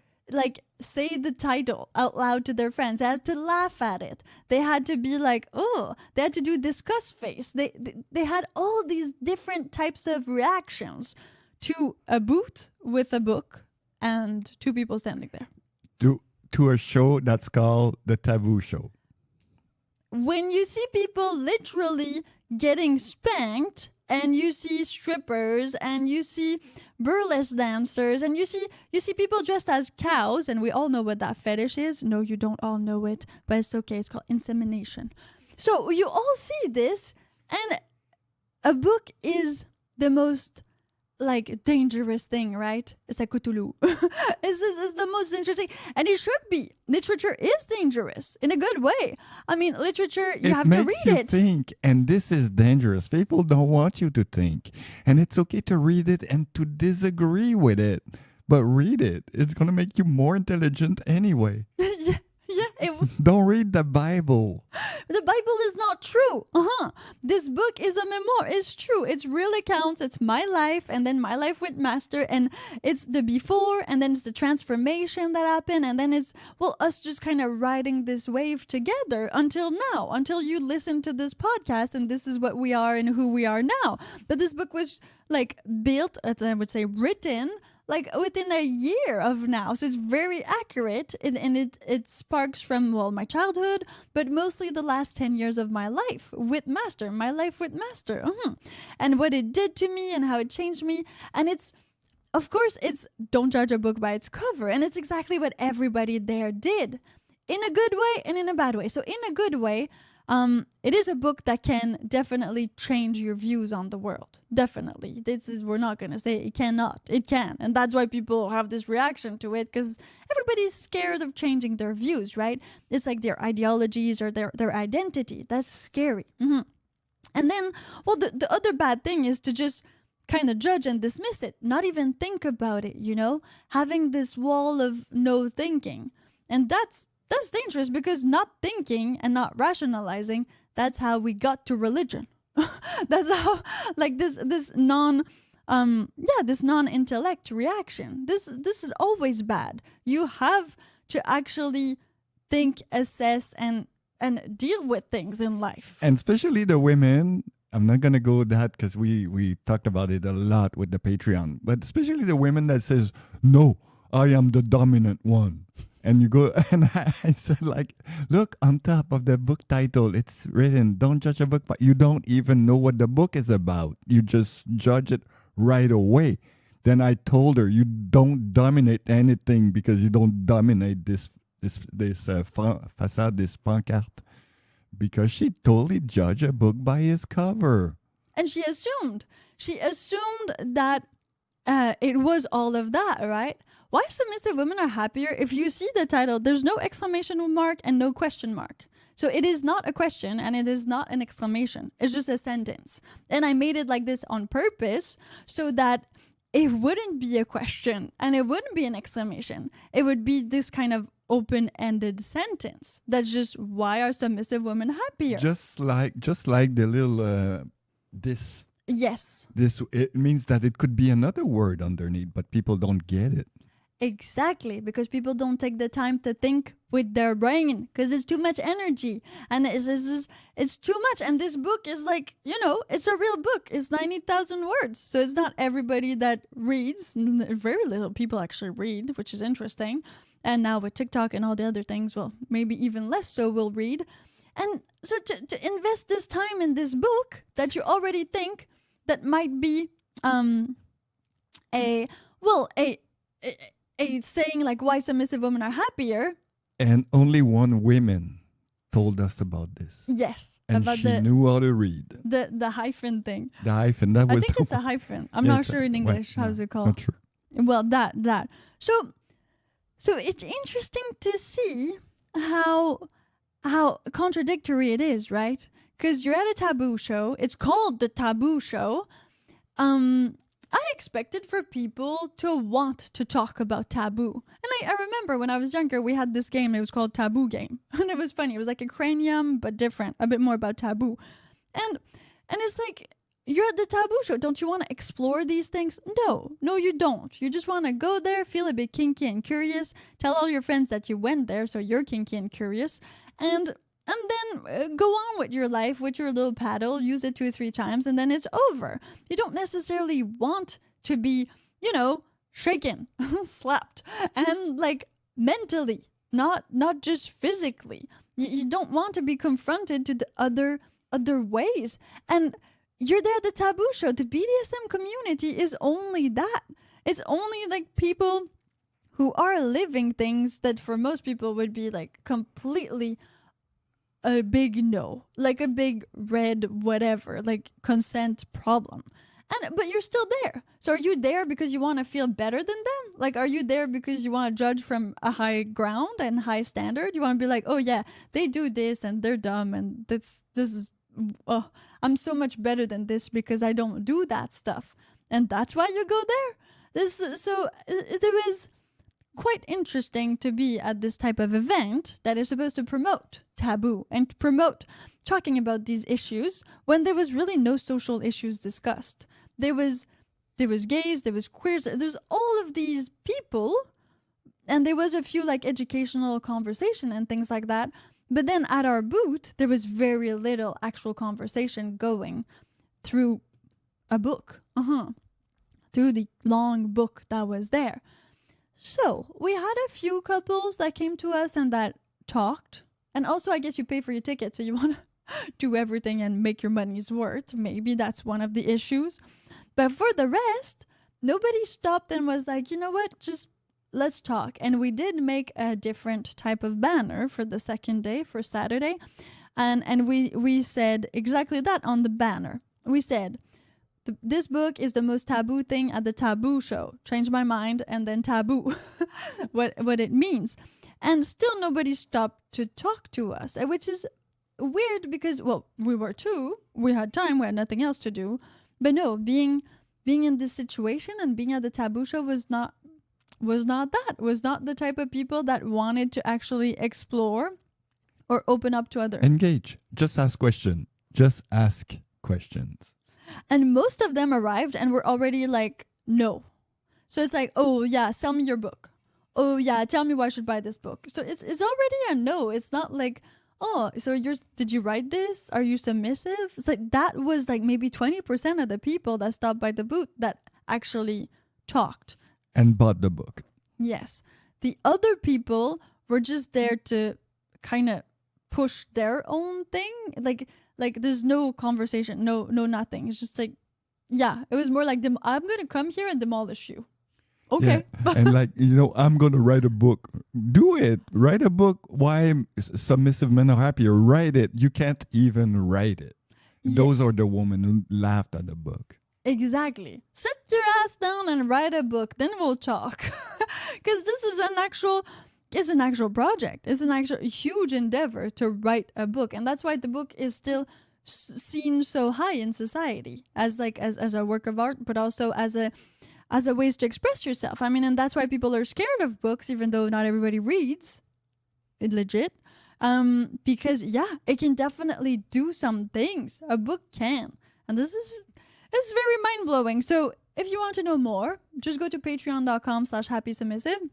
say the title out loud to their friends. They had to laugh at it. They had to be like, oh, they had to do disgust face. They had all these different types of reactions to a booth with a book and two people standing there. To a show that's called the Taboo Show. When you see people literally getting spanked, and you see strippers, and you see burlesque dancers, and you see people dressed as cows, and we all know what that fetish is. No, you don't all know it, but it's okay. It's called insemination. So you all see this, and a book is the most dangerous thing, right? It's like Cthulhu. It's the most interesting, and it should be. Literature is dangerous in a good way. I mean, literature, you have to read it. It makes you think, and this is dangerous. People don't want you to think, and it's okay to read it and to disagree with it, but read it. It's going to make you more intelligent anyway. Don't read the Bible. The Bible is not true. This book is a memoir. It's true. It's real accounts. It's my life, and then my life with Master, and it's the before, and then it's the transformation that happened, and then it's us just kind of riding this wave together until now, until you listen to this podcast, and this is what we are and who we are now. But this book was built, I would say, written within a year of now. So it's very accurate, and it sparks from, my childhood, but mostly the last 10 years of my life with Master, and what it did to me and how it changed me. And it's don't judge a book by its cover. And it's exactly what everybody there did, in a good way and in a bad way. So in a good way, it is a book that can definitely change your views on the world. Definitely. We're not going to say it cannot. It can. And that's why people have this reaction to it, because everybody's scared of changing their views, right? It's like their ideologies or their identity. That's scary. And then, the other bad thing is to just kind of judge and dismiss it, not even think about it, having this wall of no thinking. And that's dangerous, because not thinking and not rationalizing, that's how we got to religion. That's how, this this non-intellect reaction. This is always bad. You have to actually think, assess, and deal with things in life. And especially the women, I'm not going to go that because we talked about it a lot with the Patreon, but especially the women that says, no, I am the dominant one. And you go, and I said, like, look, on top of the book title, it's written, don't judge a book, but you don't even know what the book is about. You just judge it right away. Then I told her, you don't dominate anything because you don't dominate this facade, this pancarte. Because she totally judged a book by its cover. And she assumed that it was all of that, right? Why submissive women are happier? If you see the title, there's no exclamation mark and no question mark. So it is not a question and it is not an exclamation. It's just a sentence. And I made it like this on purpose so that it wouldn't be a question and it wouldn't be an exclamation. It would be this kind of open-ended sentence. That's just, why are submissive women happier? Just like the little this. Yes. This, it means that it could be another word underneath, but people don't get it. Exactly, because people don't take the time to think with their brain because it's too much energy and it's too much. And this book is like, it's a real book. It's 90,000 words. So it's not everybody that reads. Very little people actually read, which is interesting. And now with TikTok and all the other things, well, maybe even less so will read. And so to invest this time in this book that you already think that might be a saying like why submissive women are happier. And only one woman told us about this. Yes. And about she knew how to read. The hyphen thing. The hyphen. That was I think it's a hyphen. I'm not sure in English. How's it called? Not sure. Well, that. So it's interesting to see how contradictory it is, right? Because you're at a taboo show. It's called the Taboo Show. I expected for people to want to talk about taboo. And I remember when I was younger, we had this game. It was called Taboo Game. And it was funny. It was like a cranium, but different. A bit more about taboo. And it's like, you're at the Taboo Show. Don't you want to explore these things? No, you don't. You just want to go there, feel a bit kinky and curious, tell all your friends that you went there, so you're kinky and curious, and then go on with your life with your little paddle, use it 2 or 3 times, and then it's over. You don't necessarily want to be, shaken, slapped, and like mentally, not just physically. You don't want to be confronted to the other ways. And you're there at the Taboo Show. The BDSM community is only that. It's only like people who are living things that for most people would be like completely a big no, like a big red whatever, like consent problem. But you're still there. So are you there because you want to feel better than them? Like, are you there because you want to judge from a high ground and high standard? You want to be like, oh yeah, they do this and they're dumb and this is, oh, I'm so much better than this because I don't do that stuff. And that's why you go there. It was quite interesting to be at this type of event that is supposed to promote taboo and promote talking about these issues when there was really no social issues discussed. There was gays, there was queers, there's all of these people, and there was a few like educational conversation and things like that. But then at our booth, there was very little actual conversation going through a book, through the long book that was there. So we had a few couples that came to us and that talked. And also, I guess you pay for your ticket, so you want to do everything and make your money's worth. Maybe that's one of the issues. But for the rest, nobody stopped and was like, you know what, just let's talk. And we did make a different type of banner for the second day, for Saturday. And we said exactly that on the banner. We said, this book is the most taboo thing at the Taboo Show. Change my mind and then taboo, what it means. And still nobody stopped to talk to us, which is weird because, well, we were too. We had time. We had nothing else to do. But no, being in this situation and being at the Taboo Show was not the type of people that wanted to actually explore or open up to others. Engage. Just ask questions. And most of them arrived and were already like, no. So it's like, oh yeah, sell me your book. Oh yeah, tell me why I should buy this book. So it's already a no. It's not like, oh, so did you write this? Are you submissive? It's like that was like maybe 20% of the people that stopped by the booth that actually talked. And bought the book. Yes. The other people were just there to kind of push their own thing. Like there's no conversation, no nothing. It's just like, yeah, it was more like, I'm going to come here and demolish you. Okay. Yeah. And like, I'm going to write a book. Do it. Write a book. Why submissive men are happier. Write it. You can't even write it. Yeah. Those are the women who laughed at the book. Exactly. Sit your ass down and write a book. Then we'll talk. Because this is an actual project. It's an actual huge endeavor to write a book. And that's why the book is still seen so high in society as a work of art, but also as a ways to express yourself. I mean, and that's why people are scared of books, even though not everybody reads it legit. Because it can definitely do some things. A book can. And this is very mind-blowing. So if you want to know more, just go to patreon.com/happysubmissive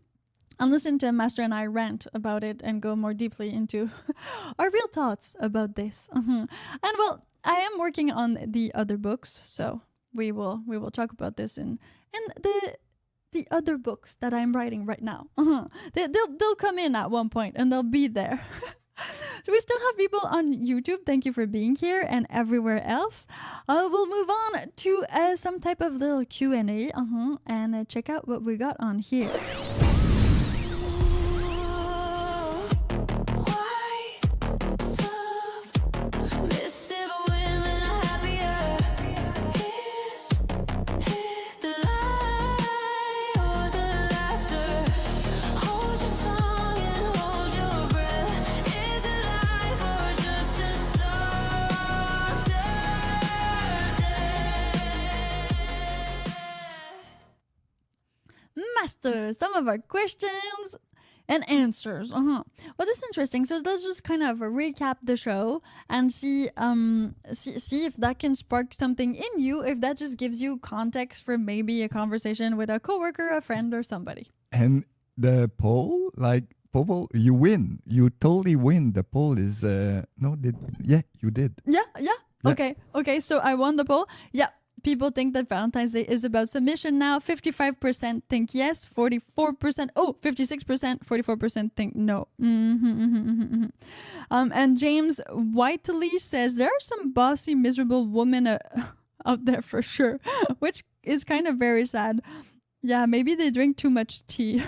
and listen to Master and I rant about it and go more deeply into our real thoughts about this. And well, I am working on the other books, so we will talk about this in the other books that I'm writing right now. They'll come in at one point and they'll be there. So we still have people on YouTube. Thank you for being here and everywhere else. We'll move on to some type of little Q&A and check out what we got on here. Master some of our questions and answers. Well, this is interesting. So let's just kind of recap the show and see if that can spark something in you, if that just gives you context for maybe a conversation with a coworker, a friend, or somebody. And the poll, Popo, you win. You totally win. The poll is you did. Yeah. Okay. So I won the poll. Yeah. People think that Valentine's Day is about submission now. 55% think yes, 56%, 44% think no. And James Whiteley says there are some bossy, miserable women out there for sure, which is kind of very sad. Yeah, maybe they drink too much tea.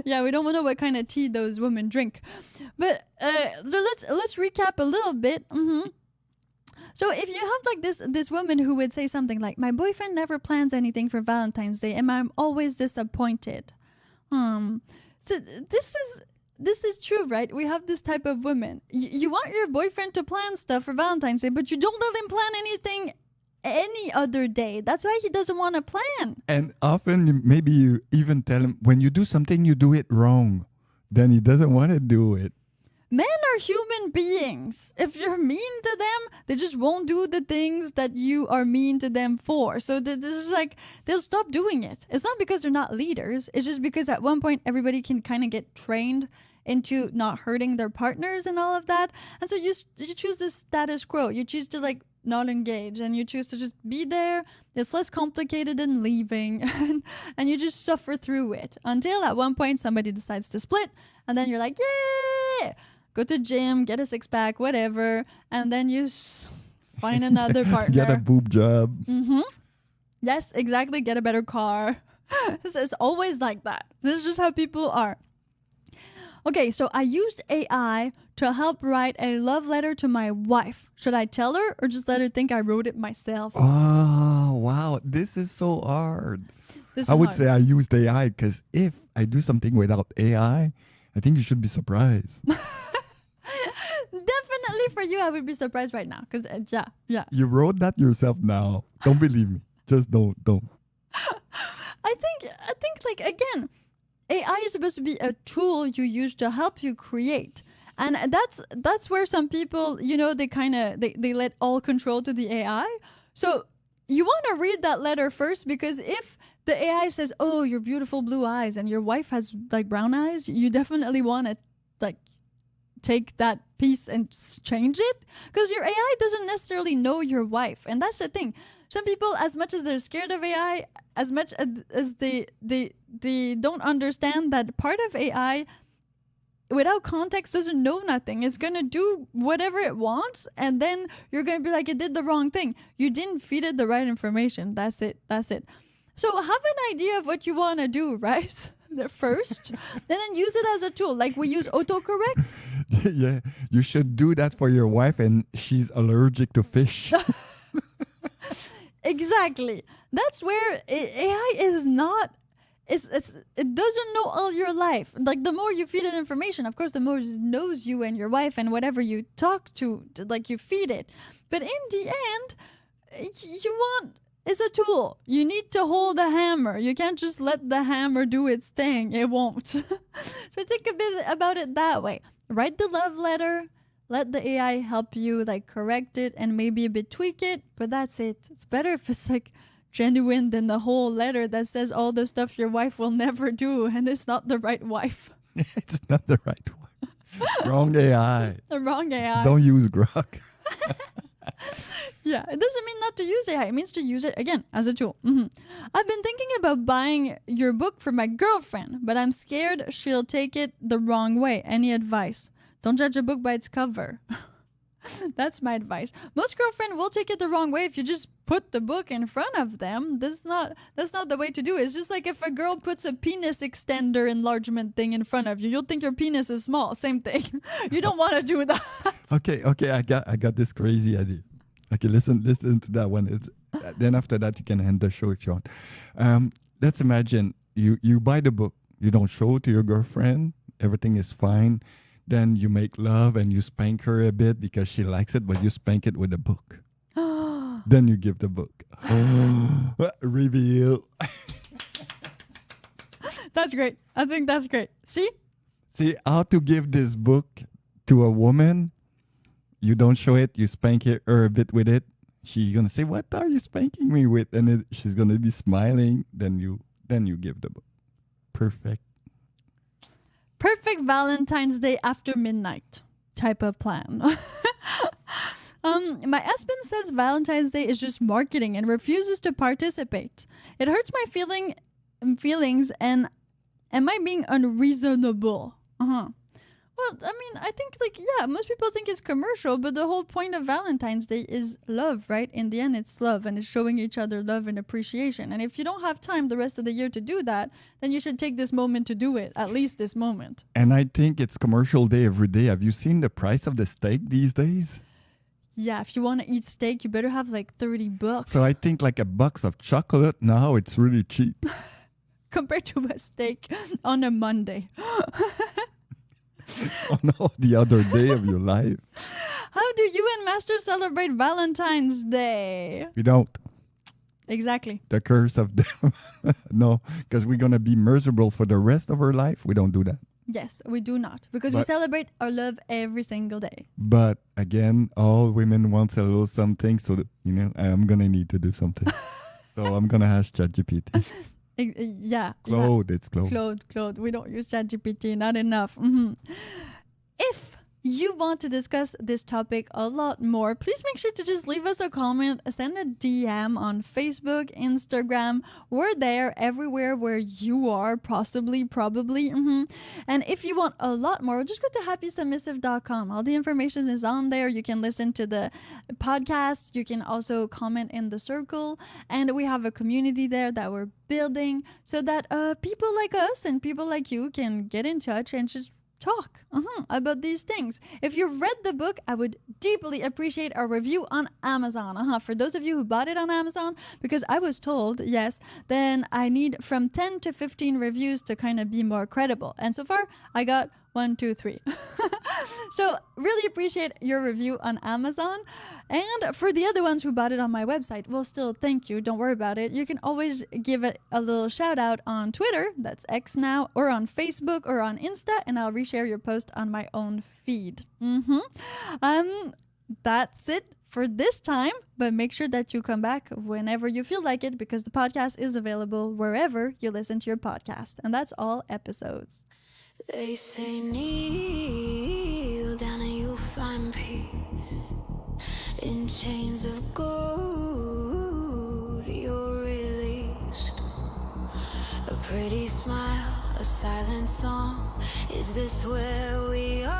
Yeah, we don't know what kind of tea those women drink. But so let's recap a little bit. So if you have like this woman who would say something like, my boyfriend never plans anything for Valentine's Day and I'm always disappointed. So this is true, right? We have this type of women. You want your boyfriend to plan stuff for Valentine's Day, but you don't let him plan anything any other day. That's why he doesn't want to plan. And often maybe you even tell him, when you do something, you do it wrong. Then he doesn't want to do it. Men are human beings. If you're mean to them, they just won't do the things that you are mean to them for. So this is like, they'll stop doing it. It's not because they're not leaders. It's just because at one point, everybody can kind of get trained into not hurting their partners and all of that. And so you choose this status quo. You choose to like not engage and you choose to just be there. It's less complicated than leaving and you just suffer through it until at one point somebody decides to split and then you're like, yeah, go to gym, get a six pack, whatever. And then you find another partner. Get a boob job. Yes, exactly. Get a better car. It's always like that. This is just how people are. Okay, so I used AI to help write a love letter to my wife. Should I tell her or just let her think I wrote it myself? Oh, wow. This is so hard. I would say I used AI because if I do something without AI, I think you should be surprised. Definitely for you, I would be surprised right now. Because, yeah. You wrote that yourself now. Don't believe me. Just don't. I think like, again, AI is supposed to be a tool you use to help you create. And that's where some people, they let all control to the AI. So you want to read that letter first, because if the AI says, "Oh, your beautiful blue eyes," and your wife has like brown eyes, you definitely want to like take that piece and change it, because your AI doesn't necessarily know your wife, and that's the thing. Some people, as much as they're scared of AI, as much as they don't understand that part of AI without context doesn't know nothing. It's going to do whatever it wants, and then you're going to be like, it did the wrong thing. You didn't feed it the right information. That's it. So have an idea of what you want to do, right? The first, and then use it as a tool. Like we use autocorrect. Yeah, you should do that for your wife, and she's allergic to fish. Exactly. That's where AI is not. It doesn't know all your life. Like the more you feed it information, of course, the more it knows you and your wife and whatever you talk to like you feed it. But in the end, you want. It's a tool. You need to hold a hammer. You can't just let the hammer do its thing. It won't. So think a bit about it that way. Write the love letter. Let the AI help you like correct it and maybe a bit tweak it. But that's it. It's better if it's like genuine than the whole letter that says all the stuff your wife will never do and it's not the right wife. It's not the right one. Wrong AI. The wrong AI. Don't use Grok. Yeah, it doesn't mean not to use AI. It means to use it, again, as a tool. I've been thinking about buying your book for my girlfriend, but I'm scared she'll take it the wrong way. Any advice? Don't judge a book by its cover. That's my advice. Most girlfriends will take it the wrong way if you just put the book in front of them. That's not the way to do it. It's just like if a girl puts a penis extender enlargement thing in front of you, you'll think your penis is small. Same thing. You don't want to do that. Okay, I got this crazy idea. Okay, listen to that one. It's then after that you can end the show if you want. Let's imagine you buy the book, you don't show it to your girlfriend, everything is fine. Then you make love and you spank her a bit because she likes it, but you spank it with a book. Then you give the book. Reveal. That's great. I think that's great. See how to give this book to a woman. You don't show it, you spank her a bit with it. She's gonna say, "What are you spanking me with?" And she's gonna be smiling. Then you give the book. Perfect Valentine's Day after midnight type of plan. My husband says Valentine's Day is just marketing and refuses to participate. It hurts my feelings, and am I being unreasonable? Well, I mean, I think most people think it's commercial, but the whole point of Valentine's Day is love, right? In the end, it's love, and it's showing each other love and appreciation. And if you don't have time the rest of the year to do that, then you should take this moment to do it, at least this moment. And I think it's commercial day every day. Have you seen the price of the steak these days? Yeah, if you want to eat steak, you better have like $30. So I think like a box of chocolate now, it's really cheap. Compared to a steak on a Monday. On all the other day of your life. How do you and Master celebrate Valentine's Day? We don't. Exactly. The curse of them. No, because we're going to be miserable for the rest of our life. We don't do that. Yes, we do not. Because we celebrate our love every single day. But again, all women want a little something. So, I'm going to need to do something. So I'm going to ask ChatGPT. Yeah. Claude, it's Claude. Claude. We don't use ChatGPT, not enough. If you want to discuss this topic a lot more, please make sure to just leave us a comment, send a DM on Facebook, Instagram. We're there everywhere where you are, possibly, probably. And if you want a lot more, just go to happysubmissive.com. All the information is on there. You can listen to the podcast. You can also comment in the circle. And we have a community there that we're building so that people like us and people like you can get in touch and just talk about these things. If you've read the book, I would deeply appreciate a review on Amazon. For those of you who bought it on Amazon, because I was told, yes, then I need from 10 to 15 reviews to kind of be more credible. And so far, I got 1, 2, 3. So really appreciate your review on Amazon. And for the other ones who bought it on my website, well, still, thank you. Don't worry about it. You can always give it a little shout out on Twitter, that's X now, or on Facebook or on Insta, and I'll reshare your post on my own feed. That's it for this time, but make sure that you come back whenever you feel like it because the podcast is available wherever you listen to your podcast. And that's all episodes. They say kneel down and you'll find peace. In chains of gold, you're released. A pretty smile, a silent song. Is this where we are?